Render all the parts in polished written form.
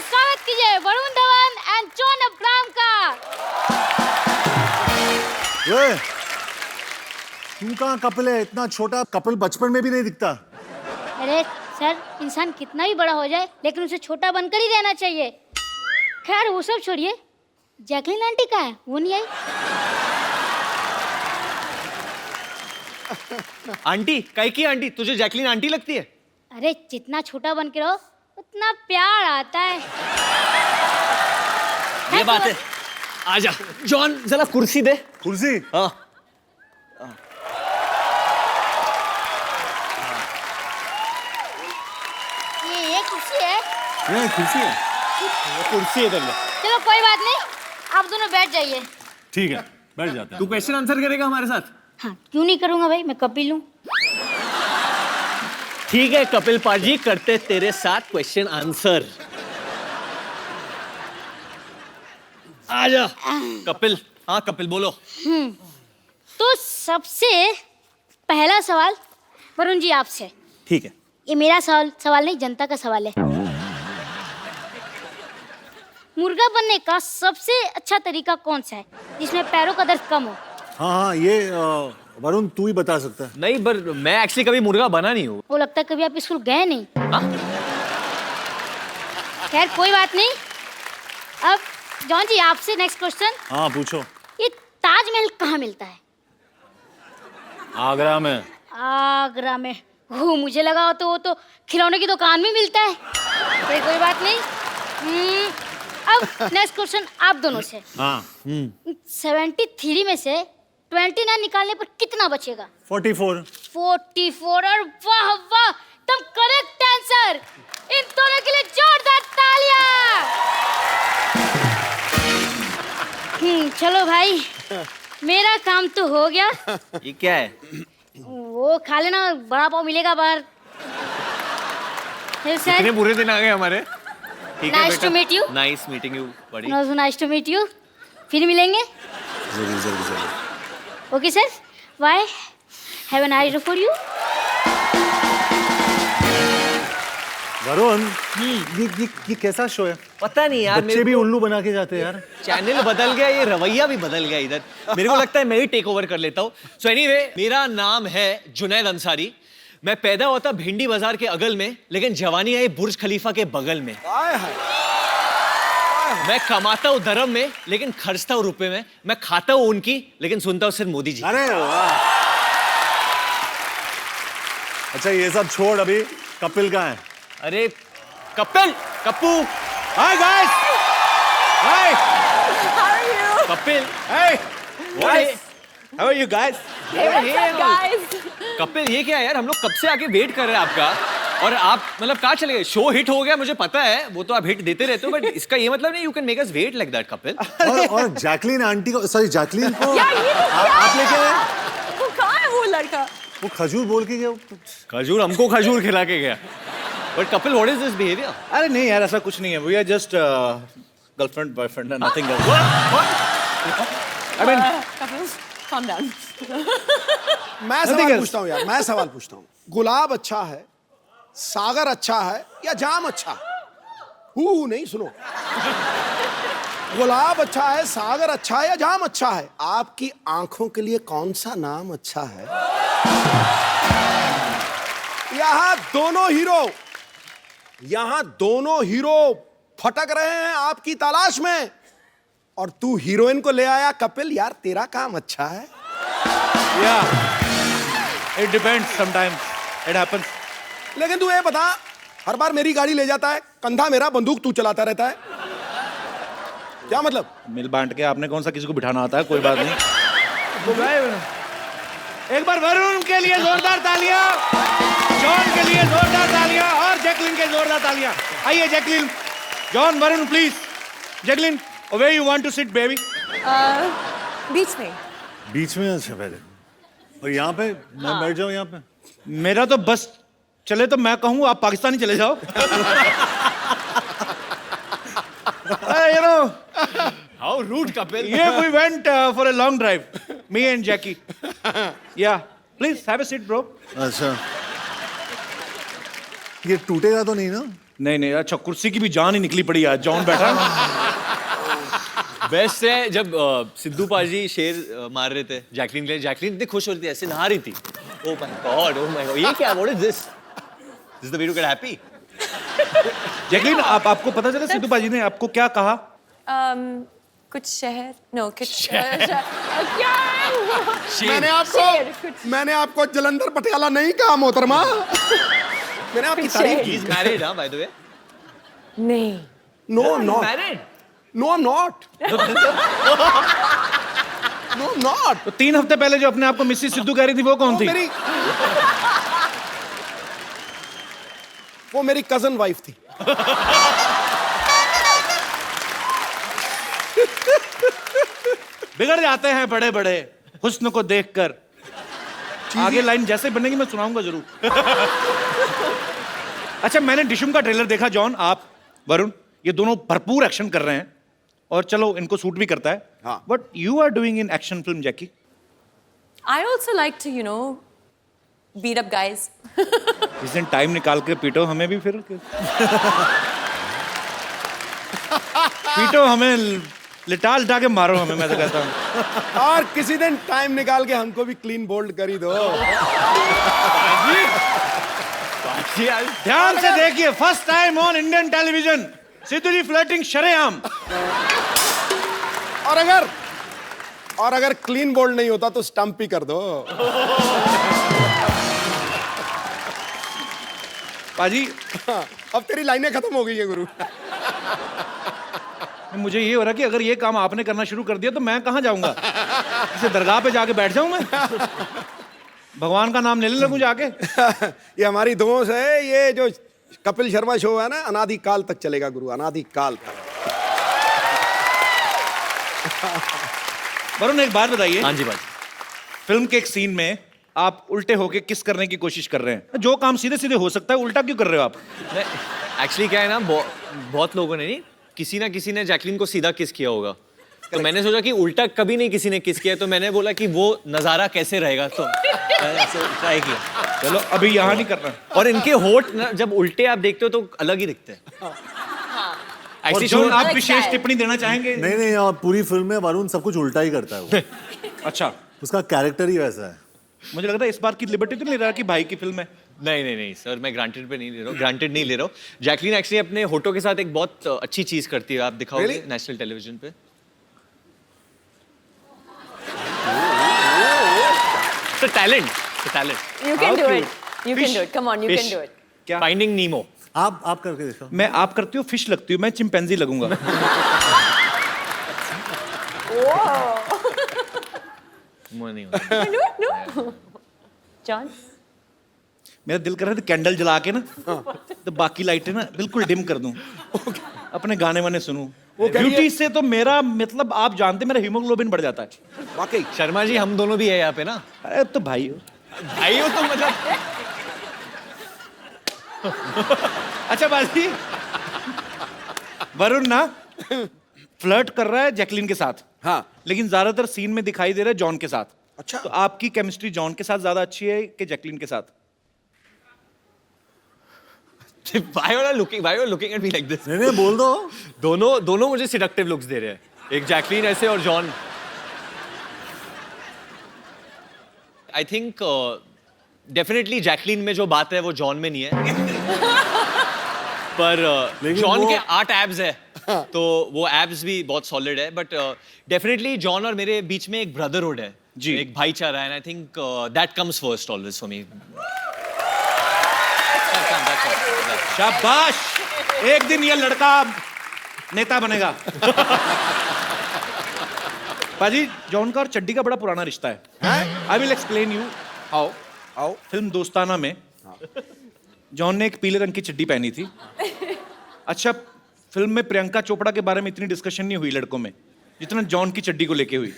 स्वागत कीजिए Varun Dhawan and John Abraham का। तू कहाँ कपिल है? इतना छोटा कपिल बचपन में भी नहीं दिखता। अरे सर, इंसान कितना भी बड़ा हो जाए लेकिन उसे छोटा बनकर ही रहना चाहिए। खैर वो सब छोड़िए, जैकलीन आंटी कहाँ है? वो नहीं आई। आंटी? काहे की आंटी? तुझे जैकलीन आंटी लगती है? अरे जितना छोटा बन के रहो उतना प्यार आता है। ये बात है। आजा जॉन, जरा कुर्सी दे। कुर्सी? हाँ। ये कुर्सी है। ये कुर्सी है? कुर्सी इधर ले। चलो कोई बात नहीं, आप दोनों बैठ जाइए। ठीक है, बैठ जाते हैं। तू क्वेश्चन आंसर करेगा हमारे साथ? हाँ, क्यों नहीं करूंगा भाई, मैं कपिल हूँ। ठीक है कपिल पाजी, करते तेरे साथ क्वेश्चन आंसर। आजा कपिल। हाँ कपिल बोलो। तो सबसे पहला सवाल वरुण जी आपसे। ठीक है। ये मेरा सवाल नहीं, जनता का सवाल है। मुर्गा बनने का सबसे अच्छा तरीका कौन सा है जिसमें पैरों का दर्द कम हो? हाँ, ये वरुण तू ही बता सकता है। नहीं पर मैं एक्चुअली कभी मुर्गा बना नहीं हूँ। वो लगता है कभी आप स्कूल गए नहीं। हाँ? खैर कोई बात नहीं। अब जॉन जी आपसे नेक्स्ट क्वेश्चन। हाँ पूछो। ये ताजमहल कहाँ मिलता है? आगरा में। आगरा में? वो मुझे लगा वो तो खिलौने की दुकान में मिलता है। कोई बात नहीं। अब नेक्स्ट क्वेश्चन आप दोनों से। हाँ। 73 में से 29 निकालने पर कितना बचेगा? 44। 44। और वाह वाह, तुम करेक्ट आंसर। इन दोनों के लिए जोरदार तालियां। चलो भाई, मेरा काम तो हो गया। ये क्या है? वो खा लेना, बड़ा पाव मिलेगा बाहर। कितने बुरे दिन आ गए हमारे। ठीक है nice to meet you. Nice meeting you बड़ी। Nice to meet you. फिर मिलेंगे। जरूर जरूर जरूर। Okay sir, bye. Have a nice day for you. Varun, ये कैसा शो है? पता नहीं यार, बच्चे भी उल्लू बना के जाते हैं यार। चैनल बदल गया, ये रवैया भी बदल गया इधर। मेरे को लगता है मैं ही टेक ओवर कर लेता हूँ। सो एनीवे, मेरा नाम है जुनैद अंसारी। मैं पैदा हुआ था भिंडी बाजार के अगल में, लेकिन जवानी आई बुर्ज खलीफा के बगल में। मैं कमाता हूँ धर्म में, लेकिन खर्चता हूँ रुपए में। मैं खाता हूँ उनकी, लेकिन सुनता हूँ सिर्फ मोदी जी। अरे वाह। अच्छा ये सब छोड़, अभी कपिल कहाँ है? अरे Kapil, Kappu. Hi guys. Hi. Kapil, hi. Guys. How are you guys? Kapil ये क्या है यार, हम लोग कब से आके वेट कर रहे हैं आपका, और आप मतलब कहाँ चले गए? शो हिट हो गया मुझे पता है, वो तो आप हिट देते रहते हो, बट इसका ये मतलब नहीं you can make us wait like that Kapil. और जैकलीन आंटी को, सॉरी जैकलीन को यार ये तो क्या आप लेके आए? वो कहाँ है वो लड़का? वो खजूर बोल के गया। खजूर हमको खजूर खिला के गया। But Kapil what is this behaviour? अरे नहीं यार, ऐसा कुछ नहीं है। We are just girlfriend boyfriend, nothing else. I mean Kapil, calm down. मैं सवाल पूछता हूँ यार, मैं सवाल पूछता हूँ। गुलाब अच्छा है, सागर अच्छा है या जाम अच्छा है? हु नहीं, सुनो। गुलाब अच्छा है, सागर अच्छा है या जाम अच्छा है? आपकी आंखों के लिए कौन सा नाम अच्छा है? यहाँ दोनों हीरो फटक रहे हैं आपकी तलाश में, और तू हीरोइन को ले आया। कपिल यार, तेरा काम अच्छा है। yeah, it depends sometimes, it happens. लेकिन तू ये बता, हर बार मेरी गाड़ी ले जाता है, कंधा मेरा, बंदूक तू चलाता रहता है, क्या मतलब? मिल बांट के आपने कौन सा किसी को बिठाना आता है, कोई बात नहीं। एक बार वरुण के लिए जोरदार तालियां, जॉन के लिए जोरदार तालियां, और जैकलीन के जोरदार तालियां। आइए Jacqueline, John, Varun please. Jacqueline, where you want to sit baby? बीच में। बीच में? अच्छा पहले। और यहाँ पे मैं बैठ जाऊँ यहाँ पे? मेरा तो बस चले तो मैं कहूँ आप पाकिस्तानी चले जाओ। You know, how rude Kapil. yeah, we went for a long drive, me and Jackie. Yeah, please have a seat, bro. अच्छा, ये टूटेगा तो नहीं ना? नहीं नहीं, अच्छा कुर्सी की भी जान ही निकली पड़ी आज, जॉन बैठा। बेस्ट है जब सिद्धू पाजी शेर मार रहे थे जैकलीन के लिए, जैकलीन इतनी खुश हो रही थी, ऐसे नहा रही थी। Oh my god, oh my god, ये क्या, what is this? This is the way to get happy. Jacqueline, आपको पता चला सिद्धू पाजी ने आपको क्या कहा? कुछ शहर, नो कुछ क्या मैंने आपको जलंधर पटियाला नहीं कहा मोहतरमा। मैंने आपकी तारीफ ही इज मैरिड, हां, बाय द वे। नहीं, no not married? No I am not, no not. तो 3 हफ्ते पहले जो अपने आप को मिसेस सिद्धू कह रही थी, वो कौन थी? वो मेरी कजन वाइफ थी। बिगड़ जाते हैं बड़े बड़े हुस्न को देखकर। आगे लाइन जैसे बनेगी मैं सुनाऊंगा जरूर। अच्छा, मैंने डिशुम का ट्रेलर देखा। जॉन, आप, वरुण, ये दोनों भरपूर एक्शन कर रहे हैं और चलो इनको सूट भी करता है। हाँ। But you are doing in action film, Jackie. I also like to, you know, beat up guys. इस दिन टाइम निकाल के पीटो हमें भी फिर। पीटो हमें, लिटा लिटा के मारो हमें, मैं तो कहता हूँ। और किसी दिन टाइम निकाल के हमको भी क्लीन बोल्ड कर ही दो। ध्यान से देखिए, first time on Indian television, Sidhu ji flirting शरेआम। और अगर क्लीन बोल्ड नहीं होता तो स्टंप ही कर दो। पाजी, अब तेरी लाइनें खत्म हो गई है गुरु। मुझे ये हो रहा है कि अगर ये काम आपने करना शुरू कर दिया तो मैं कहाँ जाऊंगा? इसे दरगाह पे जाके बैठ जाऊं मैं? भगवान का नाम लेने लगूं जाके? ये हमारी दोस्त है, ये जो कपिल शर्मा शो है ना, अनादि काल तक चलेगा गुरु, अनादि काल तक। वरुण, एक बात बताइए। हाँ जी भाई। फिल्म के एक सीन में आप उल्टे होके किस करने की कोशिश कर रहे हैं? जो काम सीधे सीधे हो सकता है, उल्टा क्यों कर रहे हो आप? एक्चुअली क्या है ना, बहुत लोगों ने नहीं, किसी ना किसी ने जैकलीन को सीधा किस किया होगा, तो मैंने सोचा कि उल्टा कभी नहीं किसी ने किस किया, तो मैंने बोला कि वो नजारा कैसे रहेगा, तो ट्राई किया। चलो अभी यहाँ नहीं करना। और इनके होठ ना, जब उल्टे आप देखते हो तो अलग ही दिखते हैं। और ऐसी जो शो आप विशेष टिप्पणी देना चाहेंगे? नहीं नहीं, और पूरी फिल्म में वरुण सब कुछ उल्टा ही करता है वो। अच्छा, उसका कैरेक्टर ही वैसा है। मुझे लगता है इस बार की लिबर्टी तो नहीं ले रहा कि भाई की फिल्म है। नहीं सर, मैं ग्रांटेड पे नहीं ले रहा हूँ, ग्रांटेड नहीं ले रहा हूँ। जैकलीन एक्चुअली अपने होठों के साथ एक बहुत अच्छी चीज करती है, आप दिखाओगे Really? नेशनल टेलीविजन पे। Talent. You can do it. You can do it. Come on, you can do it. क्या? फाइंडिंग नीमो। आप करके देखो। मैं, आप करती हूँ, फिश लगती हूँ, मैं चिंपैंजी लगूंगा। वो नहीं होता। You can do it, no? John? मेरा दिल कर रहा था कैंडल जला के ना, तो बाकी लाइटें ना बिल्कुल डिम कर दूं, अपने गाने वाने सुनूं। ब्यूटी से तो मेरा मतलब, आप जानते, मेरा हीमोग्लोबिन बढ़ जाता है। वाकई शर्मा जी, हम दोनों भी है यहाँ पे ना। अरे तो भाई हो। भाई हो तो मतलब। अच्छा बाजी, वरुण ना फ्लर्ट कर रहा है जैकलीन के साथ, हाँ। लेकिन ज्यादातर सीन में दिखाई दे रहा है जॉन के साथ। अच्छा। तो आपकी केमिस्ट्री जॉन के साथ ज्यादा अच्छी है कि जैकलीन के साथ? Why are you looking at me like this? नहीं बोल दो। दोनों मुझे सिडक्टिव लुक्स दे रहे हैं, एक जैकलीन ऐसे और John. I think definitely Jacqueline में जो बात है वो जॉन में नहीं है। पर लेकिन जॉन वो- के 8 एब्स है, तो वो एब्स भी बहुत सॉलिड है। बट डेफिनेटली जॉन और मेरे बीच में एक ब्रदरहुड है जी, एक भाईचारा है। I think that comes first always for me. शाबाश, एक दिन ये लड़का नेता बनेगा। पाजी, जॉन का और चड्डी का बड़ा पुराना रिश्ता है। I will explain you how. आओ। फिल्म दोस्ताना में जॉन ने एक पीले रंग की चड्डी पहनी थी। अच्छा, फिल्म में प्रियंका चोपड़ा के बारे में इतनी डिस्कशन नहीं हुई लड़कों में जितना जॉन की चड्डी को लेके हुई।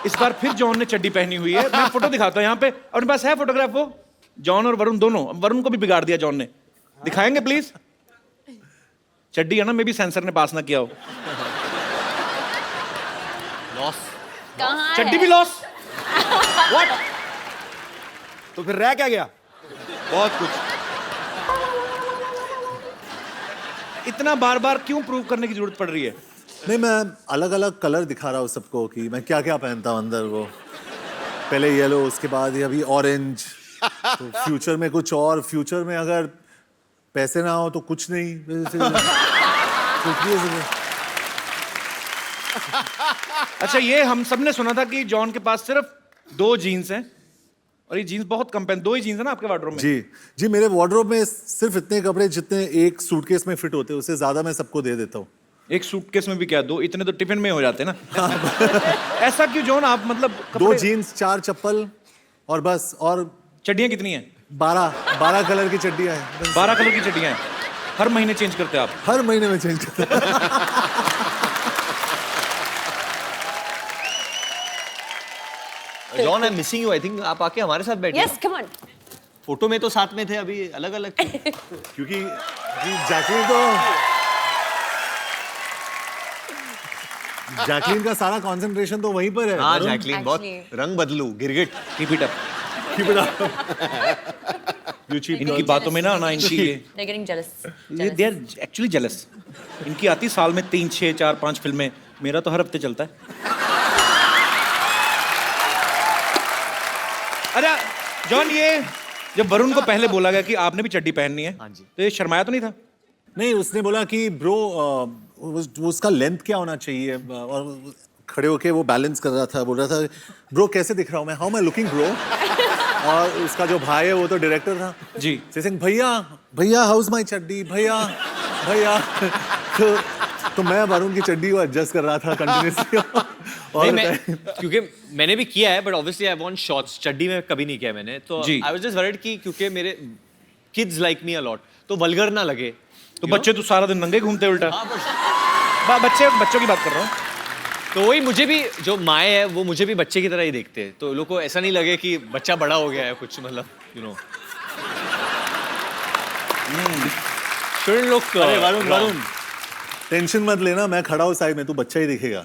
इस बार फिर जॉन ने चड्डी पहनी हुई है। मैं फोटो दिखाता हूँ यहाँ पे, और मेरे पास है फोटोग्राफ। वो जॉन और वरुण दोनों, वरुण को भी बिगाड़ दिया जॉन ने। दिखाएंगे प्लीज? चड्डी है ना, मे भी सेंसर ने पास ना किया हो। लॉस। कहाँ चड्डी है? भी लॉस। व्हाट? तो फिर रह क्या गया? बहुत कुछ। इतना बार बार क्यों प्रूव करने की जरूरत पड़ रही है? नहीं, मैं अलग अलग कलर दिखा रहा हूँ सबको कि मैं क्या क्या पहनता हूँ अंदर। वो पहले येलो, उसके बाद ये अभी ऑरेंज, तो फ्यूचर में कुछ और। फ्यूचर में अगर पैसे ना हो तो कुछ नहीं, कुछ भी हो सकता। अच्छा, ये हम सब ने सुना था कि जॉन के पास सिर्फ 2 जीन्स हैं और ये जीन्स बहुत कम पहन। 2 ही जीन्स है ना आपके वार्डरोब में? जी, मेरे वार्डरोब में सिर्फ इतने कपड़े जितने एक सूटकेस में फिट होते हैं, उससे ज्यादा मैं सबको दे देता हूँ। एक सूटकेस में भी क्या 2? इतने तो टिफिन में हो जाते हैं ना। ऐसा क्यों जॉन? आप मतलब 2 जीन्स, 4 चप्पल और बस। और चड्डियां कितनी हैं? 12 कलर की चड्डियां हैं। 12 कलर की चड्डियां हैं। हर महीने चेंज करते हैं आप? हर महीने में चेंज करता हूं। John, I am missing you. I think आप आके हमारे साथ बैठे। Yes, come on. फोटो में तो साथ में थे, अभी अलग अलग। क्योंकि जी जैकलीन का सारा कंसंट्रेशन तो वहीं पर है। हाँ, वरुण। जैकलीन बहुत Actually. रंग बदलू, गिरगिट। Keep it up. Keep it up. You cheap इनकी girl. बातों में ना इनकी They're getting jealous. ये दे आर एक्चुअली जेलस। इनकी आती साल में 3, 6, 4, 5 फिल्में। मेरा तो हर हफ्ते चलता है। अरे जॉन, ये जब वरुण को पहले बोला गया कि आपने भी चड्डी पहननी है, हाँ जी। तो ये शर्माया तो नहीं था? नहीं, उसने बोला कि ब्रो उसका लेंथ क्या होना चाहिए, और खड़े होके वो बैलेंस कर रहा था। बोल रहा था, ब्रो कैसे दिख रहा हूँ मैं, how am I looking bro. और उसका जो भाई है वो तो डायरेक्टर था जी। सिंह, भैया हाउ इज माय चड्डी, भैया। तो मैं वरुण की चड्डी को एडजस्ट कर रहा था कंटिन्यूअसली। नहीं, मैं क्योंकि मैंने भी किया है, but obviously I want shorts. चड्डी में कभी नहीं किया मैंने, तो जी। आई वाज जस्ट वरीड कि क्योंकि मेरे kids like me a lot, तो वल्गर ना लगे। तो बच्चे तो सारा दिन नंगे घूमते उल्टा। हाँ, बस बच्चों की बात कर रहा हूँ। तो वही, मुझे भी जो माए है वो मुझे भी बच्चे की तरह ही देखते हैं, तो लोग को ऐसा नहीं लगे कि बच्चा बड़ा हो गया है कुछ, मतलब यू नो। Should look. अरे वरुण टेंशन मत लेना, मैं खड़ा हूँ साइड में, तू बच्चा ही दिखेगा।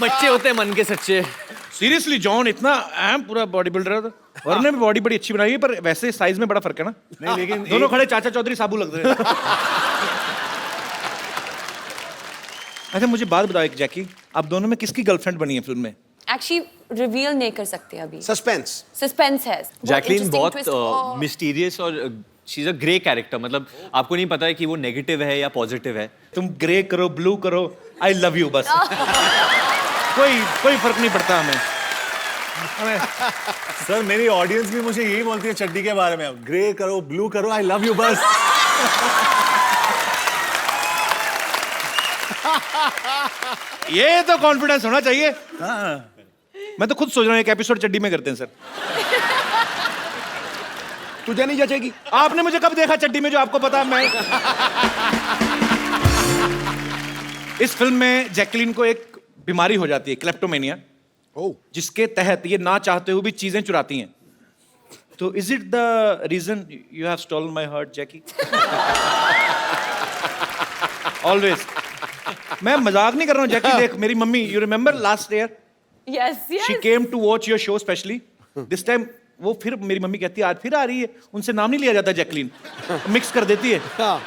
बच्चे होते हैं मन के सच्चे। सीरियसली जॉन इतना अहम पूरा बॉडी बिल्डर था। वरुण ने भी बॉडी बड़ी अच्छी बनाई है, पर वैसे साइज में बड़ा फर्क है ना। नहीं, लेकिन दोनों खड़े चाचा चौधरी साबू लग रहे हैं। अच्छा, मुझे बात बताओ एक, जैकी, आप दोनों में किसकी गर्लफ्रेंड बनी है फिल्म में? Actually, reveal नहीं कर सकते अभी. सस्पेंस। Suspense है. जैकलीन interesting बहुत twist और- मिस्टीरियस और she is a grey character, मतलब आपको नहीं पता है कि वो नेगेटिव है या पॉजिटिव है। तुम ग्रे करो, ब्लू करो, आई लव यू बस। कोई फर्क नहीं पड़ता हमें। सर, मेरी ऑडियंस भी मुझे यही बोलती है चड्डी के बारे में, ग्रे करो, ब्लू करो, आई लव यू बस। ये तो कॉन्फिडेंस होना चाहिए। मैं तो खुद सोच रहा हूँ एक एपिसोड चड्डी में करते हैं सर। तुझे नहीं जचेगी। आपने मुझे कब देखा चड्डी में जो आपको पता? मैं इस फिल्म में जैकलीन को एक बीमारी हो जाती है, क्लेप्टोमेनिया, जिसके तहत ये ना चाहते हुए भी चीजें चुराती हैं। तो is it the reason you have stolen my heart Jackie? Always. मैं मजाक नहीं कर रहा हूँ जैकी। देख मेरी mummy, you remember last year Yes, yes. She came to watch your show specially. This time वो फिर मेरी मम्मी कहती है आज फिर आ रही है। उनसे नाम नहीं लिया जाता जैकलीन, मिक्स कर देती है। क्या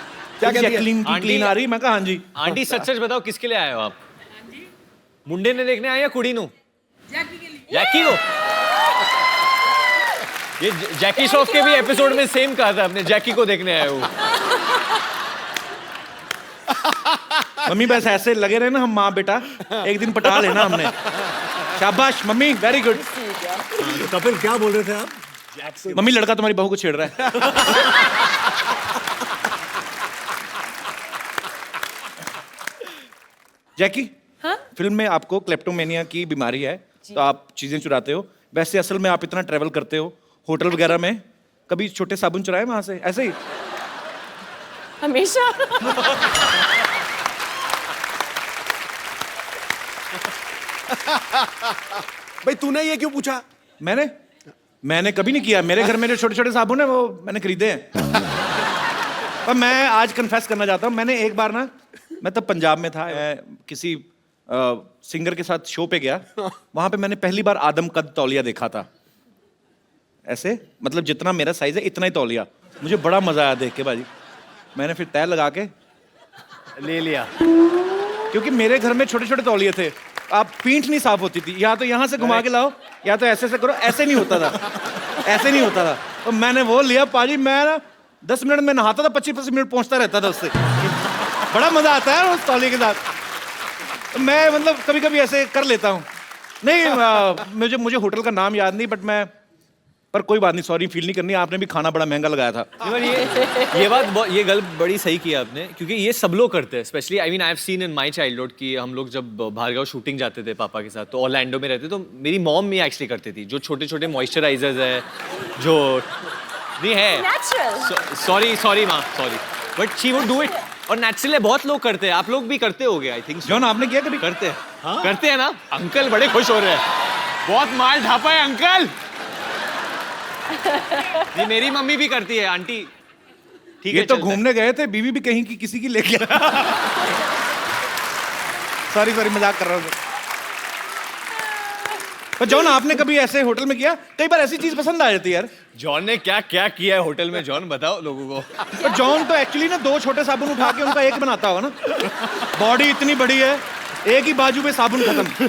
कहती है? जैकलीन की आंटी- क्लीन आ रही। मैं कहा हाँ जी। आंटी सच सच बताओ, किसके लिए आए हो आप? मुंडे ने देखने आए या कुड़ी नु? जैकी को। ये जैकी श्रॉफ के भी एपिसोड में सेम कहा था आपने, जैकी को देखने आए हो। मम्मी बस ऐसे लगे रहे ना हम माँ बेटा, एक दिन पटा लेना हमने। शाबाश मम्मी, वेरी गुड। कपिल, क्या बोल रहे थे आप? मम्मी लड़का तुम्हारी बहू को छेड़ रहा है। जैकी, हाँ? फिल्म में आपको क्लेप्टोमेनिया की बीमारी है, तो आप चीजें चुराते हो। वैसे असल में आप इतना ट्रेवल करते हो होटल वगैरह में, कभी छोटे साबुन चुराए वहां से ऐसे ही? हमेशा. भाई तूने ये क्यों पूछा? मैंने कभी नहीं किया। मेरे घर में जो छोटे छोटे साबुन है वो मैंने खरीदे हैं। पर मैं आज कन्फेस करना चाहता हूँ, मैंने एक बार ना, मैं तब पंजाब में था, मैं किसी सिंगर के साथ शो पे गया। वहां पे मैंने पहली बार आदम कद तौलिया देखा था। ऐसे, मतलब जितना मेरा साइज है इतना ही तौलिया। मुझे बड़ा मजा आया देख के बाजी। मैंने फिर तय लगा के ले लिया। क्योंकि मेरे घर में छोटे छोटे तौलिए थे, आप पीठ नहीं साफ होती थी, या तो यहाँ से घुमा के लाओ या तो ऐसे करो, ऐसे नहीं होता था, ऐसे नहीं होता था। तो मैंने वो लिया पाजी, मैं ना 10 मिनट में नहाता था, 25-25 मिनट पहुंचता रहता था उससे। बड़ा मजा आता है उस तौलिए के साथ। मैं मतलब कभी कभी ऐसे कर लेता हूँ। नहीं मुझे होटल का नाम याद नहीं, बट मैं, पर कोई बात नहीं, सॉरी फील नहीं करनी, आपने भी खाना बड़ा महंगा लगाया था। ये गल बड़ी सही किया आपने, क्योंकि ये सब लोग करते हैं। Specially I mean I have seen in my childhood कि हम लोग जब भार्गव शूटिंग जाते थे पापा के साथ, तो ऑरलैंडो में रहते, तो मेरी मॉम भी एक्चुअली करती थी। जो छोटे छोटे मॉइस्चराइजर्स है, जो नहीं है, Natural. सॉरी माँ, sorry, but she would do it. और नेचुरली बहुत लोग करते हैं, आप लोग भी करते होगे आई थिंक। जॉन आपने किया कभी? करते हैं, करते हैं ना। अंकल बड़े खुश हो रहे हैं, बहुत माल ढापा है अंकल। ये मेरी मम्मी भी करती है, आंटी। ठीक ये है, तो चलता है। घूमने गए थे, बीवी भी कहीं की किसी की लेके सॉरी मजाक कर रहा हूँ। पर जॉन आपने कभी ऐसे होटल में किया? कई बार ऐसी चीज पसंद आ जाती है यार। जॉन ने क्या क्या किया है होटल में, जॉन बताओ लोगों को। पर जॉन तो एक्चुअली ना 2 छोटे साबुन उठा के उनका एक बनाता होगा ना। बॉडी इतनी बड़ी है, एक ही बाजू पे साबुन खत्म।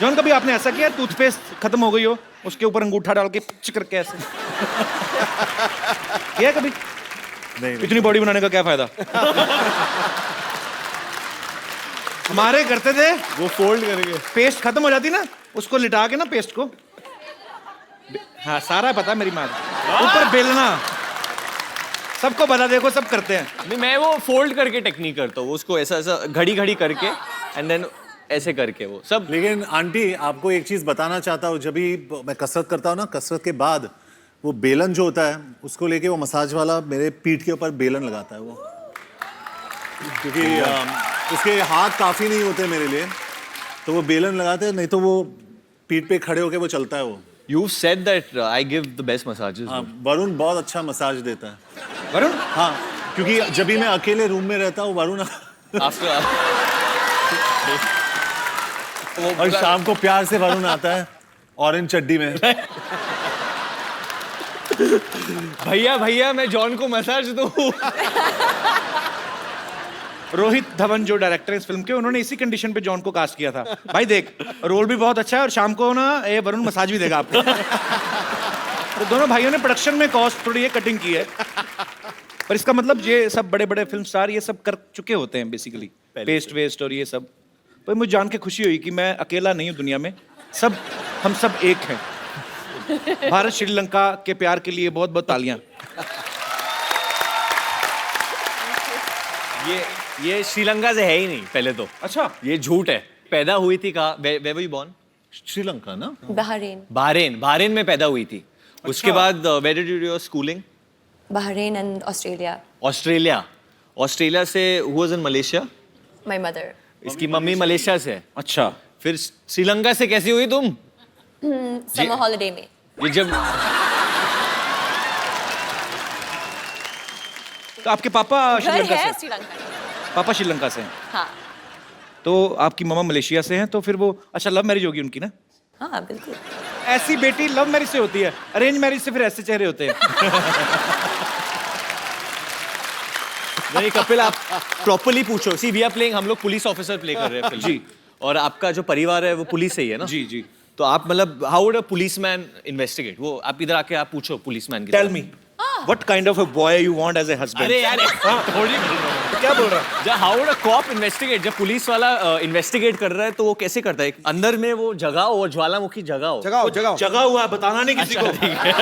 जॉन कभी आपने ऐसा किया, टूथपेस्ट खत्म हो गई हो, उसके ऊपर अंगूठा डाल के पिच करके ऐसे किया कभी? नहीं इतनी बॉडी बनाने का क्या फायदा? हमारे करते थे, वो फोल्ड करके। पेस्ट खत्म हो जाती ना, उसको लिटा के ना पेस्ट को, हाँ सारा पता मेरी माँ, ऊपर बेलना, सबको बता, देखो सब करते हैं। नहीं, मैं वो फोल्ड करके टेक्निक करता हूँ, उसको ऐसा ऐसा घड़ी घड़ी करके एंड देन ऐसे करके वो सब। लेकिन आंटी आपको एक चीज बताना चाहता हूँ, जब भी मैं कसरत करता हूँ ना, कसरत के बाद वो बेलन जो होता है उसको लेके वो मसाज वाला मेरे पीठ के ऊपर बेलन लगाता है वो, क्योंकि उसके हाथ काफी नहीं होते मेरे लिए, तो वो बेलन लगाते हैं, नहीं तो वो पीठ पे खड़े होके वो चलता है वो। You said that I give the best massages. हाँ, वरुण बहुत अच्छा मसाज देता है। वरुण, हाँ, क्योंकि जब भी मैं अकेले रूम में रहता हूँ वरुण After और शाम को प्यार से वरुण आता है ऑरेंज चड्डी में। भैया मैं जॉन को मसाज दूं। रोहित धवन जो डायरेक्टर है इस फिल्म के, उन्होंने इसी कंडीशन पे जॉन को कास्ट किया था। भाई देख, रोल भी बहुत अच्छा है और शाम को ना ये वरुण मसाज भी देगा आपको। तो दोनों भाइयों ने प्रोडक्शन में कॉस्ट थोड़ी ये कटिंग की है, पर इसका मतलब ये सब बड़े बड़े फिल्म स्टार ये सब कर चुके होते हैं बेसिकली, पेस्ट वेस्ट और ये सब। पर मुझे जान के खुशी हुई कि मैं अकेला नहीं हूँ दुनिया में, हम सब एक हैं। भारत श्रीलंका के प्यार के लिए बहुत बहुत तालियां। ये श्रीलंका से है ही नहीं पहले तो। अच्छा, ये झूठ है। पैदा हुई थी कहाँ? Where were you born? Sri Lanka ना? Bahrain. बहरीन में पैदा हुई थी। उसके बाद where did you do your schooling? Bahrain and Australia. Australia से who was in Malaysia? My mother. इसकी मम्मी मलेशिया से है। अच्छा, फिर श्रीलंका से कैसी हुई तुम? Summer holiday में. ये जब तो आपके पापा घर श्रीलंका है से? श्रीलंका में. पापा श्रीलंका से हैं, हाँ तो आपकी मम्मा मलेशिया से हैं, तो फिर वो अच्छा लव मैरिज होगी उनकी ना? हाँ बिल्कुल. ऐसी बेटी लव मैरिज से होती है, अरेंज मैरिज से फिर ऐसे चेहरे होते हैं। नहीं कपिल, आप प्रॉपर्ली पूछो। सी वी आर प्लेइंग, हम लोग पुलिस ऑफिसर प्ले कर रहे हैं फिल्म। जी। और आपका जो परिवार है वो पुलिस से ही है ना? जी जी। तो आप मतलब how would a policeman investigate? वो आप इधर आके आप पूछो पुलिसमैन की। Tell me what kind of a boy you want as a husband? अरे यार थोड़ी क्या बोल रहा है? जब how would a cop investigate? जब पुलिस वाला इन्वेस्टिगेट कर रहा है तो वो कैसे करता है? अंदर में वो जगह हो, ज्वालामुखी जगह हो। जगह हुआ, बताना नहीं किसी को। ठीक है।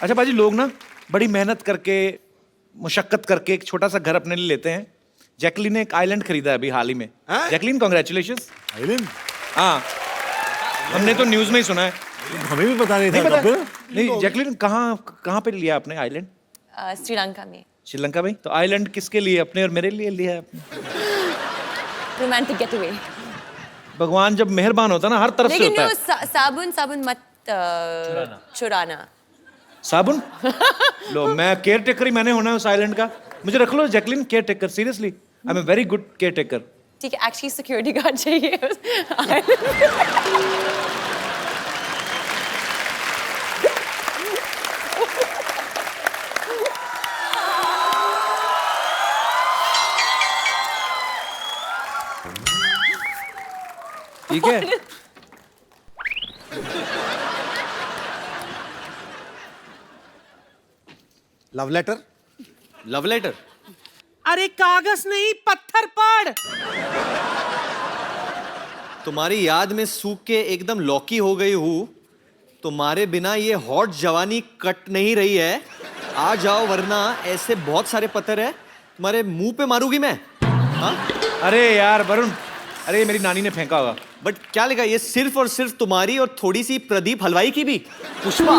अच्छा बाजी, लोग ना बड़ी मेहनत करके, मुशक्कत करके एक छोटा सा घर अपने लिए लेते हैं। जैकलीन ने एक आइलैंड खरीदा है अभी हाल ही में। Jacqueline congratulations. आइलैंड? हाँ, हमने तो न्यूज में ही सुना है। हमें भी पता नहीं था नहीं पता? कपिल। नहीं, जैकलीन कहाँ पे लिया आपने आइलैंड? श्रीलंका में. श्रीलंका में? तो आइलैंड किसके लिए, अपने और मेरे लिए लिया है आपने? Romantic getaway. भगवान जब मेहरबान होता है ना, हर तरफ से लेकिन होता वो है। साबुन मत चुराना. साबुन लो, मैं केयर टेकर ही मैंने होना है उस आइलैंड का। मुझे रख लो Jacqueline, caretaker, seriously I am a very good caretaker. ठीक है, एक्चुअली सिक्योरिटी गार्ड चाहिए। ठीक है, लव लेटर। Love letter? अरे कागज नहीं, पत्थर पड़। तुम्हारी याद में सूख के एकदम लौकी हो गई हूँ। तुम्हारे बिना ये हॉट जवानी कट नहीं रही है। आ जाओ वरना ऐसे बहुत सारे पत्थर है तुम्हारे मुंह पे मारूंगी मैं। हाँ? अरे यार वरुण, अरे मेरी नानी ने फेंका होगा। बट क्या लिखा ये? सिर्फ और सिर्फ तुम्हारी और थोड़ी सी प्रदीप हलवाई की भी। पुष्पा।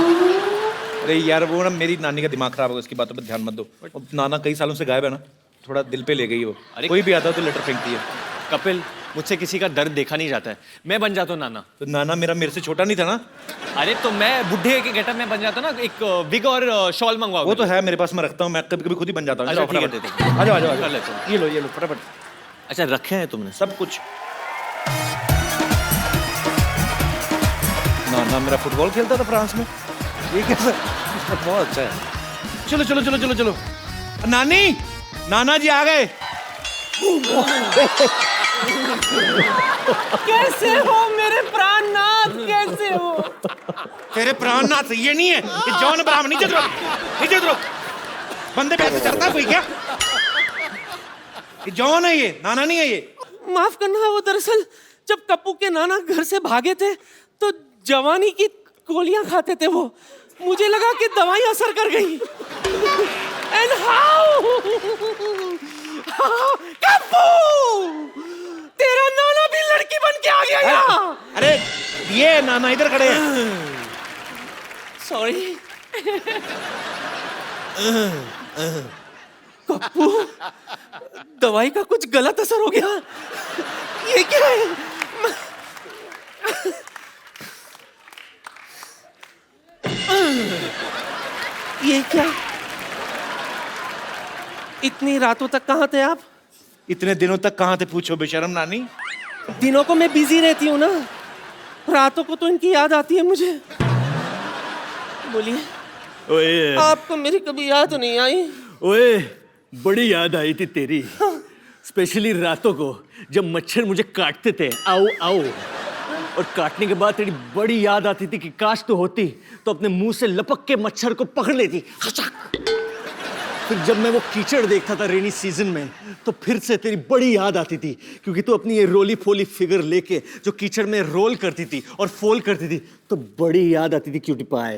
अरे यार वो ना मेरी नानी का दिमाग खराब होगा, इसकी बातों पर ध्यान मत दो। अब नाना कई सालों से गायब है ना, थोड़ा दिल पे ले गई वो। अरे कोई भी आता है तो लेटर फेंकती है। कपिल, मुझसे किसी का दर्द देखा नहीं जाता है। मैं बन जाता हूँ नाना। तो नाना मेरे से छोटा नहीं था ना? अरे तो मैं बुढ़े के गेटअप में बन जाता ना, एक विग और शॉल मंगवाओ। वो तो है मेरे पास, मैं रखता हूँ, मैं कभी कभी खुद ही बन जाता हूँ। अच्छा, जाओ, ठीक है, फटाफट। दे दो। आ जाओ आ जाओ, कर लेता हूँ। ये लो फटाफट, अच्छा रखे हैं तुमने? सब कुछ। नाना मेरा फुटबॉल खेलता था फ्रांस में। ये कैसा? बहुत अच्छा है। चलो चलो चलो चलो चलो। नानी, नाना जी आ गए। कैसे हो मेरे प्राणनाथ, कैसे हो? तेरे प्राणनाथ ये नहीं है, ये जॉन अब्राहम। नीचे उतरो, नीचे उतरो। बंदे पे ऐसे चढ़ता है कोई क्या? ये जॉन है, ये नाना नहीं है ये। माफ करना, वो दरअसल जब कप्पू के नाना घर से भागे थे तो जवानी की गोलियां खाते थे वो। मुझे लगा कि दवाई असर कर गई। एंड हाउ कप्पू, तेरा नाना भी लड़की बन के आ गया यहाँ। अरे ये नाना इधर खड़े हैं। सॉरी कप्पू, दवाई का कुछ गलत असर हो गया। ये क्या है? ये क्या? इतनी रातों तक कहाँ थे आप? इतने दिनों तक कहाँ थे पूछो बेशरम नानी। दिनों को मैं बिजी रहती हूँ ना, रातों को तो इनकी याद आती है मुझे। बोलिए, ओए आपको मेरी कभी याद नहीं आई? ओए, बड़ी याद आई थी तेरी, स्पेशली रातों को जब मच्छर मुझे काटते थे। आओ आओ। और काटने के बाद तेरी बड़ी याद आती थी कि काश तो होती तो अपने मुंह से लपक के मच्छर को पकड़ लेती। फिर जब मैं वो कीचड़ देखता था रेनी सीजन में तो फिर से तेरी बड़ी याद आती थी, क्योंकि तू अपनी ये रोली फोली फिगर लेके जो कीचड़ में रोल करती थी और फोल करती थी तो बड़ी याद आती थी क्यूटी पाए।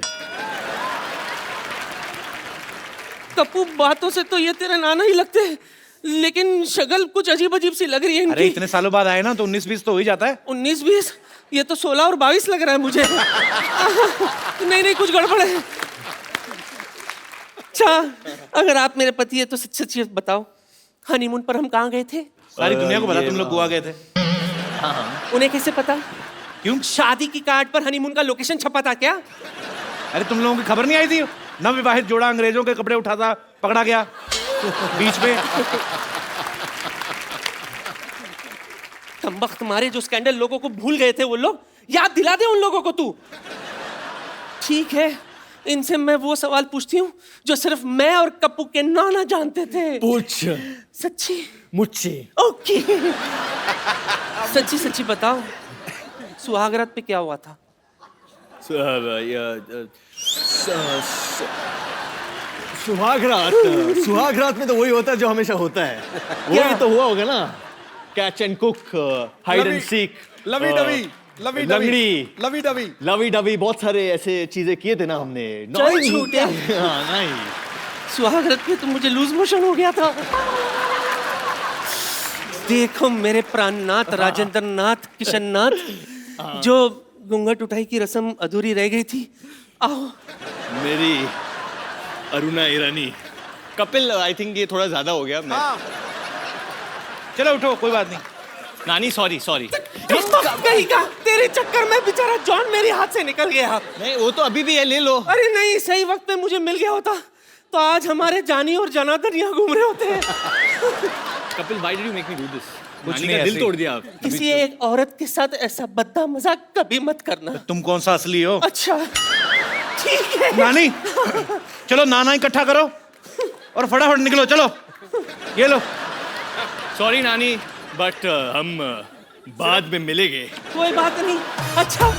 कप्पू, बातों से तो ये तेरे नाना ही लगते हैं, लेकिन शक्ल कुछ अजीब अजीब सी लग रही है अरे इनकी। इतने सालों बाद आए ना तो 19-20 तो हो ही जाता है। 19-20? ये तो 16 और 22 लग रहा है मुझे। नहीं नहीं, कुछ गड़बड़ है। अच्छा, अगर आप मेरे पति है तो सच सच बताओ, हनीमून पर हम कहाँ गए थे? सारी दुनिया को पता तुम लोग गोवा गए थे। उन्हें कैसे पता? क्यों? शादी की कार्ड पर हनीमून का लोकेशन छपा था क्या? अरे तुम लोगों की खबर नहीं आई थी? नवविवाहित जोड़ा अंग्रेजों के कपड़े उठाता पकड़ा गया बीच में। कमबख्त मारे, जो स्कैंडल लोगों को भूल गए थे वो लोग, याद दिला दे उन लोगों को तू। ठीक है, इनसे मैं वो सवाल पूछती हूँ जो सिर्फ मैं और कप्पू के नाना जानते थे। पूछ सच्ची? मुझसे। ओके। सच्ची सच्ची बताओ, सुहागरात पे क्या हुआ था? सुहागरात में तो वही होता है जो हमेशा होता है। वही तो हुआ होगा ना, catch and cook, hide and seek, lovey dovey, lovey लंगड़ी, लवी डवी, लवी डवी, बहुत सारे ऐसे चीजें किए थे ना हमने। चल छूटे। हाँ, नहीं। सुहागरात पे तो मुझे लूज मोशन हो गया था। देखो मेरे प्राणनाथ, राजेंद्र नाथ, किशन नाथ, जो घूंघट उठाई की रस्म अधूरी रह गई थी, आओ। मेरी अरुणा ईरानी। कपिल, आई थिंक ये थोड़ा ज्यादा हो गया। मैं चलो उठो, कोई बात नहीं। नानी सॉरी सॉरी। कहीं का तेरे चक्कर में बेचारा जॉन मेरे हाथ से निकल गया। नहीं, वो तो अभी भी है, ले लो। अरे नहीं, सही वक्त पे मुझे मिल गया होता तो आज हमारे जानी और जनार्दन यहाँ घूम रहे होते हैं। Kapil, why did you make me do this? कुछ नानी नहीं, का दिल ऐसे तोड़ दिया आप। किसी एक औरत के साथ ऐसा बद्दा मजाक कभी मत करना। तुम कौन सा असली हो? अच्छा ठीक है। नानी, चलो नाना इकट्ठा करो और फटाफट निकलो, चलो। ये लो। सॉरी नानी, बट हम बाद में मिलेंगे। कोई बात नहीं। अच्छा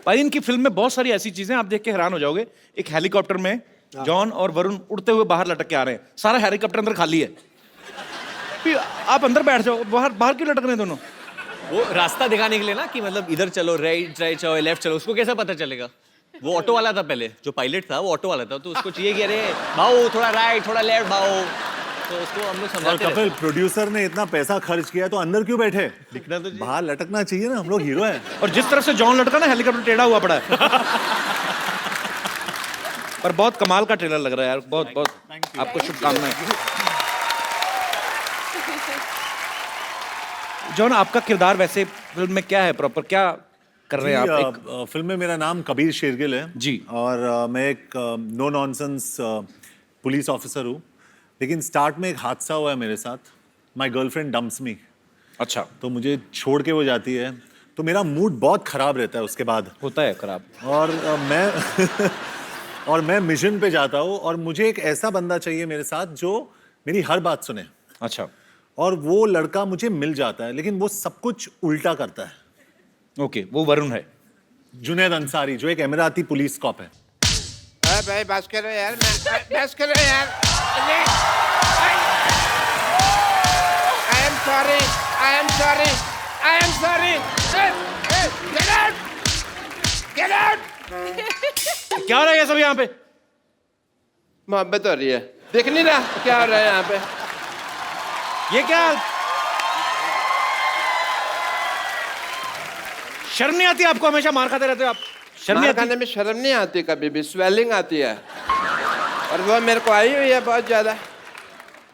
भाई इनकी फिल्म में बहुत सारी ऐसी चीजें आप देख के हैरान हो जाओगे। एक हेलीकॉप्टर में जॉन और वरुण उड़ते हुए बाहर लटक के आ रहे हैं, सारा हेलीकॉप्टर अंदर खाली है। फिर आप अंदर बैठ जाओ, बाहर बाहर क्यों लटक रहे हैं दोनों? वो रास्ता दिखाने के लिए ना, कि मतलब इधर चलो, राइट राइट चलो, लेफ्ट चलो। उसको कैसा पता चलेगा? वो ऑटो वाला था पहले, जो पायलट था वो ऑटो वाला था, तो उसको चाहिए कि अरे भाऊ थोड़ा राइट थोड़ा लेफ्ट भाऊ, तो उसको हम लोग और समझाते कपिल, रहते। प्रोड्यूसर ने इतना पैसा खर्च किया तो अंदर क्यों बैठे? दिखना तो चाहिए। बाहर लटकना चाहिए ना, हम लोग हीरो हैं। और जिस तरफ से जॉन लटका ना, हेलीकॉप्टर टेढ़ा हुआ पड़ा है। पर बहुत कमाल का ट्रेलर लग रहा है यार, बहुत बहुत आपको शुभकामनाएं। जॉन, आपका किरदार वैसे फिल्म में क्या है, प्रॉपर क्या कर रहे हैं आप? एक फिल्म में मेरा नाम कबीर शेरगिल है जी। और मैं एक नो नॉनसेंस पुलिस ऑफिसर हूँ, लेकिन स्टार्ट में एक हादसा हुआ है मेरे साथ। माय गर्लफ्रेंड डम्प्स मी। अच्छा, तो मुझे छोड़ के वो जाती है, तो मेरा मूड बहुत खराब रहता है उसके बाद। होता है खराब। और मैं और मैं मिशन पे जाता हूँ, और मुझे एक ऐसा बंदा चाहिए मेरे साथ जो मेरी हर बात सुने। अच्छा, और वो लड़का मुझे मिल जाता है, लेकिन वो सब कुछ उल्टा करता है। ओके, वो वरुण है। जुनैद अंसारी, जो एक एमिराती पुलिस कॉप है। भाई बस करो यार, बस करो यार। I am sorry, I am sorry, I am sorry. Get out, get out. क्या हो रहा है ये सब यहाँ पे? मोहब्बत हो रही है, देख नहीं रहा क्या हो रहा है यहाँ पे? ये क्या? शर्म नहीं आती आपको? हमेशा मार खाते रहते हो आप। शर्म नहीं मार आती? खाने में शर्म नहीं आती, कभी भी स्वेलिंग आती है, और वो मेरे को आई हुई है बहुत ज्यादा।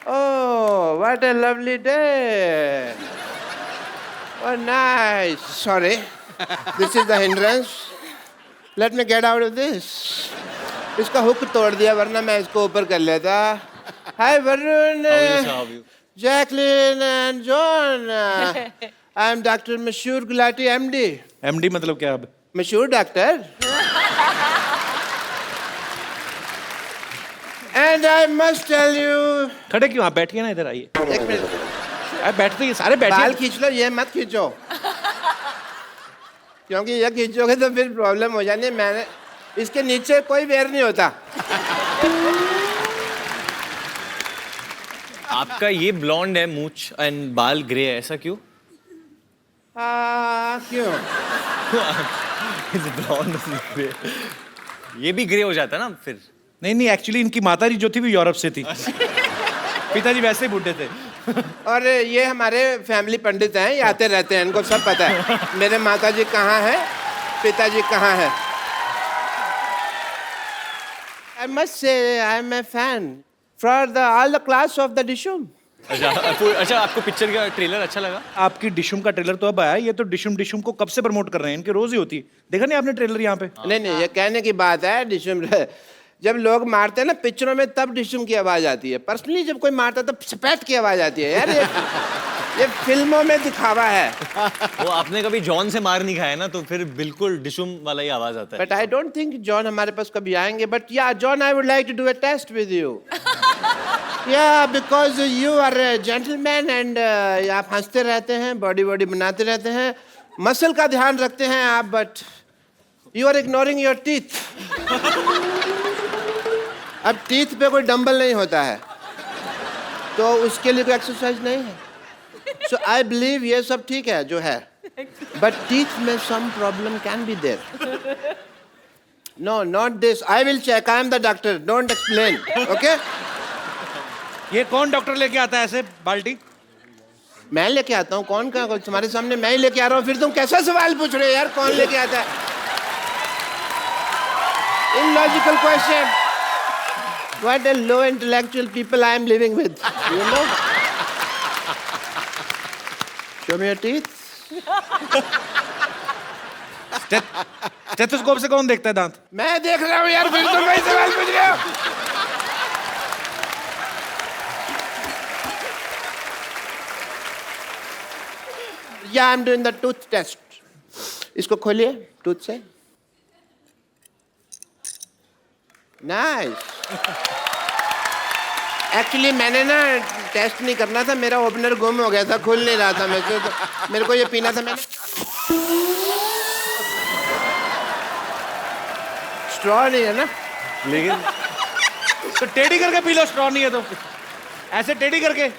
Oh what a lovely day, oh nice. Sorry, this is the hindrance, let me get out of this. इसका हुक तोड़ दिया, वरना मैं इसको ऊपर कर लेता। Hi Varun, Jacqueline and John, I am doctor Mashhoor Gulati MD. MD मतलब क्या? अब मशहूर doctor. And I must tell you. खड़े क्यों? आप बैठिए ना, इधर आइए। एक मिनट, आप बैठते ही सारे बाल बैठिए। खींच लो, ये मत खींचो, क्योंकि ये खींचोगे तो फिर प्रॉब्लम हो जानी है। मैंने इसके नीचे कोई वेर नहीं होता। आपका ये ब्लॉन्ड है मूंछ एंड बाल ग्रे है, ऐसा क्यों? क्यों? ब्लॉन्ड ग्रे, ये भी ग्रे हो जाता है ना फिर। नहीं नहीं, एक्चुअली इनकी माताजी जो थी वो यूरोप से थी। पिताजी वैसे ही बूढ़े थे। और ये हमारे फैमिली पंडित हैं, ये आते रहते हैं, इनको सब पता है मेरे माताजी कहाँ है, पिताजी कहाँ है। I must say I am a fan for all the class of the Dishum. अच्छा, आपको पिक्चर का ट्रेलर अच्छा लगा? आपकी डिशुम का ट्रेलर तो अब आया, ये तो डिशुम डिशुम को कब से प्रमोट कर रहे हैं, इनके रोज ही होती है। देखा नहीं आपने ट्रेलर यहाँ पे? नहीं, ये कहने की बात है। डिशुम जब लोग मारते हैं ना पिक्चरों में, तब डिशुम की आवाज आती है। पर्सनली जब कोई मारता है तब स्पैट की आवाज आती है। यार ये फिल्मों में दिखावा है। वो आपने कभी जॉन से मार नहीं खाया ना, तो फिर बिल्कुल डिशुम वाला ही आवाज आता है। But I don't think John हमारे पास कभी आएंगे। But yeah John, I would like to do a test with you. Yeah because you are a gentleman and आप हंसते रहते हैं, बॉडी बनाते रहते हैं, मसल का ध्यान रखते हैं आप, but you are ignoring your teeth. अब टीथ पे कोई डंबल नहीं होता है, तो उसके लिए कोई एक्सरसाइज नहीं है। सो आई बिलीव ये सब ठीक है जो है, बट टीथ में some problem can be there. No, not this. I will check, I am the doctor, don't explain, okay? ये कौन डॉक्टर लेके आता है ऐसे बाल्टी? मैं लेके आता हूँ। कौन का? तुम्हारे सामने मैं ही लेके आ रहा हूँ, फिर तुम कैसा सवाल पूछ रहे हो यार? कौन लेके आता है? Illogical question. What a low intellectual people I am living with. You know? Show me your teeth. Stethoscope से कौन देखता है दांत? मैं देख रहा हूँ यार, फिर तुम वही सवाल पूछ रहे हो. Yeah, I'm doing the tooth test. इसको खोलिए टूथ से. Nice. एक्चुअली मैंने ना टेस्ट नहीं करना था, मेरा ओपनर गुम हो गया था, खुल नहीं रहा था मेरे से, तो मेरे को ये पीना था. मैंने स्ट्रॉ नहीं है ना, लेकिन तो टेढ़ी करके पी लो, स्ट्रॉ नहीं है तो ऐसे टेढ़ी करके.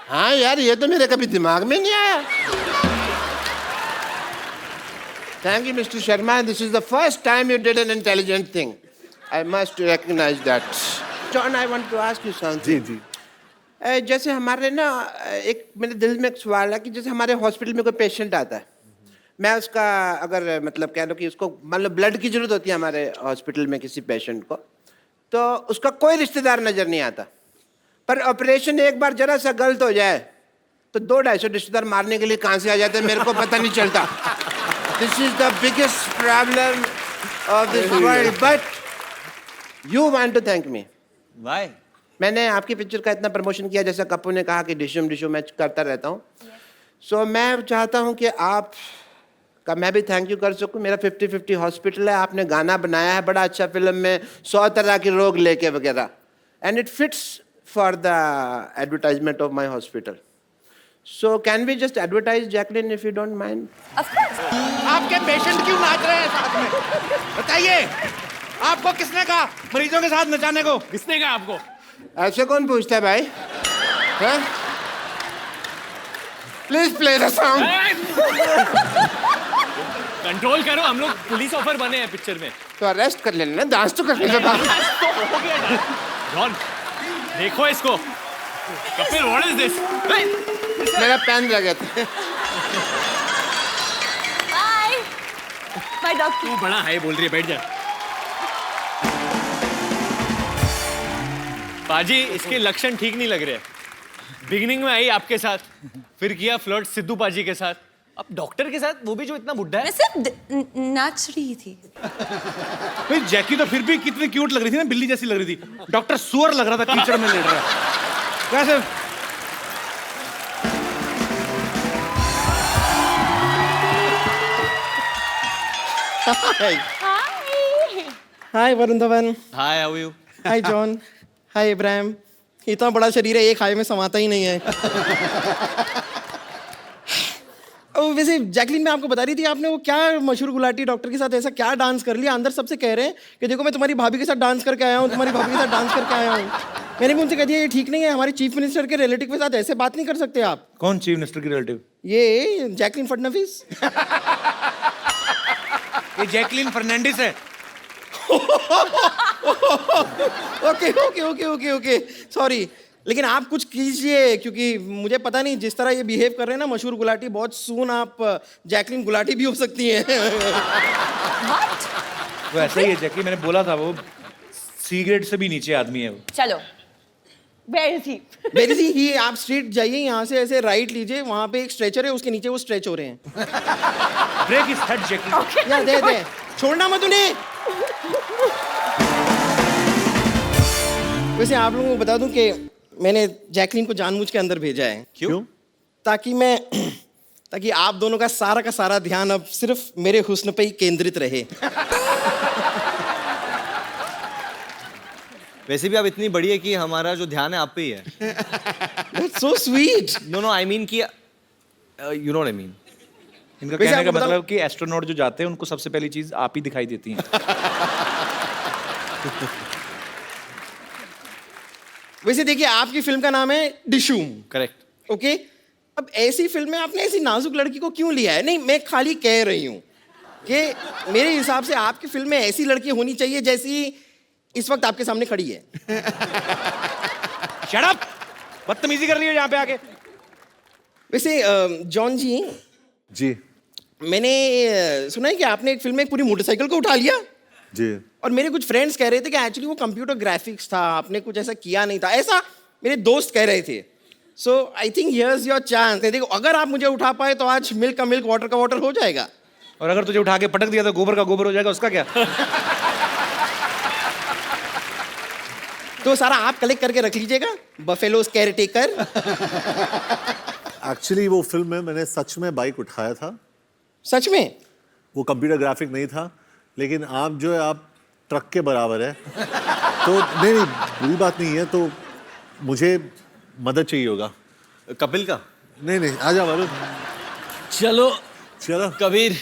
हाँ यार, ये तो मेरे कभी दिमाग में नहीं आया. Thank you, Mr. Sharma. This is the first time you did an intelligent thing. I must recognize that. John, I want to ask you something. जी. जैसे हमारे ना एक मेरे दिल में एक सवाल है कि जैसे हमारे हॉस्पिटल में कोई पेशेंट आता है, मैं उसका अगर मतलब कह लो कि उसको मान लो ब्लड की जरूरत होती है हमारे हॉस्पिटल में किसी पेशेंट को, तो उसका कोई रिश्तेदार नजर नहीं आता, पर ऑपरेशन एक बार जरा सा गलत हो जाए तो 200-250 रिश्तेदार मारने के लिए कहाँ से आ जाते हैं, मेरे को पता नहीं चलता. This is the biggest problem of this world. But you want to thank me. Why? मैंने आपकी पिक्चर का इतना प्रमोशन किया, जैसा कप्पू ने कहा कि डिशुम मैं करता रहता हूँ. सो मैं चाहता हूँ कि आप का मैं भी थैंक यू कर सकूँ. मेरा 50-50 हॉस्पिटल है, आपने गाना बनाया है बड़ा अच्छा फिल्म में, 100 तरह के रोग लेके वगैरह, and it fits for the advertisement of my hospital. So can we just advertise Jacqueline if you don't mind? Of course. आपके पेशेंट क्यों नाच रहे हैं साथ में? बताइए, आपको किसने कहा मरीजों के साथ नचाने को? किसने कहा आपको? ऐसे कौन पूछता है भाई? Please play the song. Control करो, हम लोग पुलिस ऑफर बने हैं पिक्चर में. तो अरेस्ट कर लेना, डांस तो करने के बाद. जॉन, देखो इसको. Kapil, what is this? मेरा पेन रह गया था. Bye. Bye, doctor. तू बड़ा हाय बोल रही है, बैठ जा. पाजी, इसके लक्षण ठीक नहीं लग रहे. बिगिनिंग में आई आपके साथ, फिर किया फ्लर्ट सिद्धू पाजी के साथ, अब डॉक्टर के साथ, वो भी जो इतना बुड्ढा है. मैं सिर्फ नाच रही थी. भाई जैकी तो फिर भी कितनी क्यूट लग रही थी ना, बिल्ली जैसी लग रही थी. डॉक्टर सुअर लग रहा था, कीचड़ में लेट रहा है. कैसे? Hi Varun Dhawan. Hi, how are you? Hi John. Hi Ibrahim. इतना बड़ा शरीर है, एक हाय में समाता ही नहीं है. वैसे जैकलिन, मैं आपको बता रही थी, आपने वो क्या मशहूर गुलाटी डॉक्टर के साथ ऐसा क्या डांस कर लिया, अंदर सबसे कह रहे हैं कि देखो मैं तुम्हारी भाभी के साथ डांस करके आया हूँ, तुम्हारी भाभी के साथ डांस करके आया हूँ. मैंने भी उनसे कह दिया ये ठीक नहीं है, हमारे चीफ मिनिस्टर के रिलेटिव के साथ ऐसे बात नहीं कर सकते आप. कौन चीफ मिनिस्टर की रिलेटिव? ये जैकलिन फडणवीस. ये जैकलिन फर्नांडिस है. Okay okay okay okay okay sorry, लेकिन आप कुछ कीजिए, क्योंकि मुझे पता नहीं जिस तरह ये बिहेव कर रहे हैं ना मशहूर गुलाटी, बहुत सून आप जैकलिन गुलाटी भी हो सकती हैं. वो ऐसा ही है जैकी, मैंने बोला था, वो सी ग्रेड से भी नीचे आदमी है वो. चलो. Where is he? वेरी सी ही, आप स्ट्रीट जाइए, यहाँ से ऐसे राइट लीजिए, वहाँ पे एक स्ट्रेचर है, उसके नीचे वो स्ट्रेच हो रहे हैं. ब्रेक इज हेड जैकी. या दे छोड़ना मत उन्हें. वैसे आप लोगों को बता दूं कि मैंने जैकलिन को जानबूझ के अंदर भेजा है. क्यों? ताकि आप दोनों का सारा ध्यान अब सिर्फ मेरे हुस्न पे ही केंद्रित रहे. वैसे भी आप इतनी बड़ी है कि हमारा जो ध्यान है आप पे ही है. That's so sweet. No I mean कि you know what I mean. इनका वैसे कहने का आपको बताऊं- मतलब कि एस्ट्रोनॉट जो जाते हैं उनको सबसे पहली चीज आप ही दिखाई देती हैं. वैसे देखिए, आपकी फिल्म का नाम है डिशूम. करेक्ट. ओके, अब ऐसी फिल्म में आपने ऐसी नाजुक लड़की को क्यों लिया है? नहीं, मैं खाली कह रही हूँ कि मेरे हिसाब से आपकी फिल्म में ऐसी लड़की होनी चाहिए जैसी इस वक्त आपके सामने खड़ी है. शट अप, बदतमीजी कर रही हो यहाँ पे आके. वैसे जॉन जी, जी. मैंने सुना है कि आपने एक फिल्म में एक पूरी मोटरसाइकिल को उठा लिया. जी। और मेरे कुछ फ्रेंड्स कह रहे थे कि एक्चुअली वो कंप्यूटर ग्राफिक्स था, आपने कुछ ऐसा किया नहीं था, ऐसा मेरे दोस्त कह रहे थे। So I think here's your chance. देखो अगर आप मुझे उठा पाए तो आज मिल्क का मिल्क, वाटर का वाटर हो जाएगा। और अगर तुझे उठा के पटक दिया तो गोबर का गोबर हो जाएगा, उसका क्या? तो सारा आप कलेक्ट करके रख लीजिएगा, बफेलोस केयरटेकर। एक्चुअली वो फिल्म में मैंने सच में बाइक उठाया था। सच में? वो कंप्यूटर ग्राफिक नहीं था, लेकिन आप जो है आप ट्रक के बराबर है। तो नहीं नहीं बुरी बात नहीं है, तो मुझे मदद चाहिए होगा। कपिल का? नहीं नहीं आ जा वरुण। चलो चलो कबीर।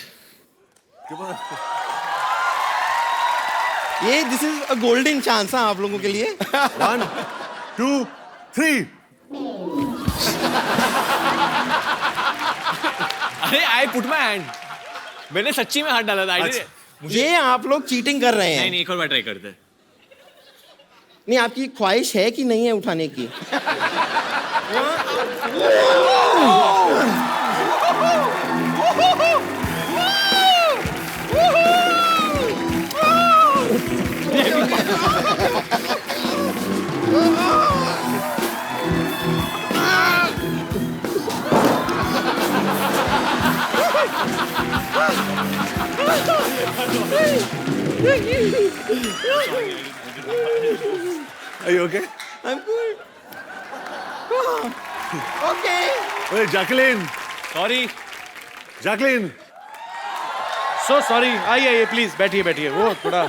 ये this is a golden chance है आप लोगों के लिए। 1 2 3। अरे आई पुट माय हैंड, मैंने सच्ची में हाथ डाला था। ये आप लोग चीटिंग कर रहे हैं। नहीं नहीं, एक और बार ट्राई करते हैं। नहीं, आपकी ख्वाहिश है कि नहीं है उठाने की? Are you okay? I'm good. Okay. Hey, Jacqueline. Sorry. Jacqueline. So sorry. आइए आइए प्लीज, बैठिए बैठिए। वो थोड़ा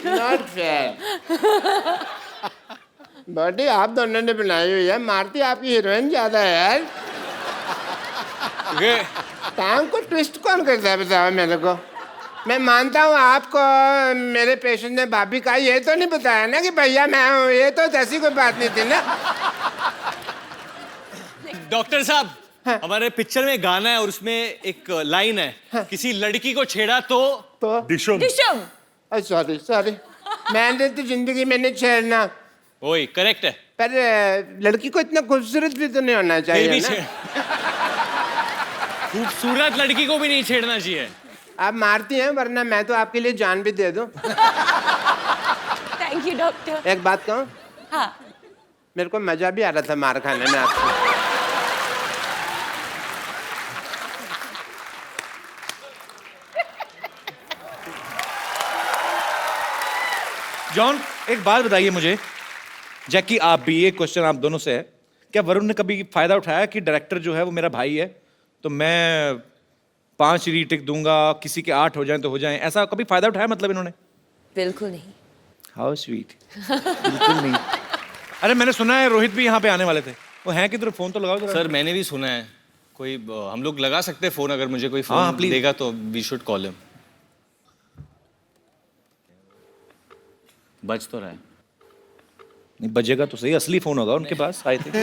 नॉट फेयर। बॉडी आप दोनों ने बनाई हुई है, मारती आपकी हीरोइन ज्यादा है यार। टांग को ट्विस्ट कौन करता है बताओ मेरे को। मैं मानता हूँ आपको मेरे पेशेंट ने भाभी का ये तो नहीं बताया ना कि भैया मैं हूँ, ये तो ऐसी कोई बात नहीं थी ना। डॉक्टर साहब, हमारे पिक्चर में गाना है और उसमें एक लाइन है, किसी लड़की को छेड़ा तो डिशुम। सॉरी सॉरी, मैंने तो जिंदगी में नहीं छेड़ना। वही करेक्ट है। पर लड़की को इतना खूबसूरत भी तो नहीं होना फिर चाहिए भी ना। खूबसूरत लड़की को भी नहीं छेड़ना चाहिए। आप मारती हैं, वरना मैं तो आपके लिए जान भी दे दूं। Thank you doctor. एक बात कहूं? हाँ। मेरे को मजा भी आ रहा था मार खाने में आपसे। जॉन, एक बात बताइए मुझे, जैकी आप भी, ये क्वेश्चन आप दोनों से है, क्या वरुण ने कभी फायदा उठाया कि डायरेक्टर जो है वो मेरा भाई है, तो मैं 5 रीटेक दूंगा, किसी के 8 हो जाएं तो हो जाएं, ऐसा कभी फायदा उठाया मतलब इन्होंने? बिल्कुल नहीं। How sweet. बिल्कुल नहीं। अरे मैंने सुना है रोहित भी यहाँ पे आने वाले थे, वो हैं किधर? फोन तो लगाओ जरा। सर मैंने भी सुना है, कोई हम लोग लगा सकते हैं फोन, अगर मुझे कोई हाँ, फोन please. देगा तो वी शुड कॉल हिम। बज तो रहा है। नहीं बजेगा तो सही, असली फोन होगा उनके पास, आई थिंक।